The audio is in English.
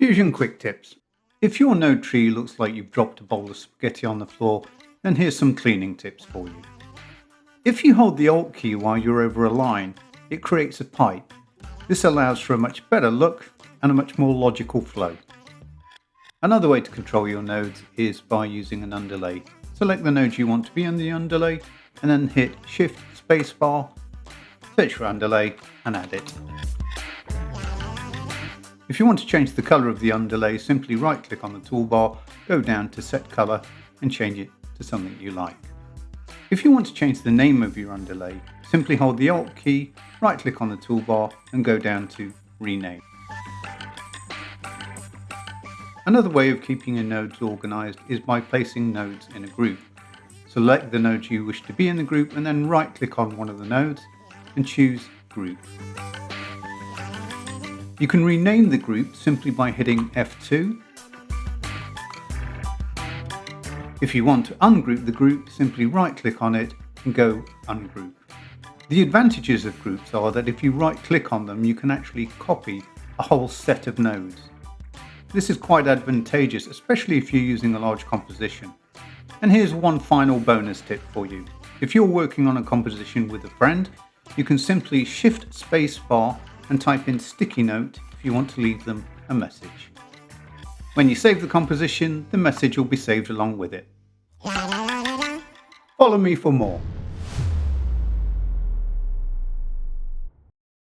Fusion quick tips. If your node tree looks like you've dropped a bowl of spaghetti on the floor, then here's some cleaning tips for you. If you hold the Alt key while you're over a line, it creates a pipe. This allows for a much better look and a much more logical flow. Another way to control your nodes is by using an underlay. Select the node you want to be in the underlay and then hit Shift Spacebar, search for underlay and add it. If you want to change the colour of the underlay, simply right click on the toolbar, go down to Set Colour and change it to something you like. If you want to change the name of your underlay, simply hold the Alt key, right click on the toolbar and go down to Rename. Another way of keeping your nodes organised is by placing nodes in a group. Select the nodes you wish to be in the group and then right click on one of the nodes and choose Group. You can rename the group simply by hitting F2. If you want to ungroup the group, simply right click on it and go Ungroup. The advantages of groups are that if you right click on them, you can actually copy a whole set of nodes. This is quite advantageous, especially if you're using a large composition. And here's one final bonus tip for you. If you're working on a composition with a friend, you can simply Shift Spacebar and type in sticky note if you want to leave them a message. When you save the composition, the message will be saved along with it. Follow me for more.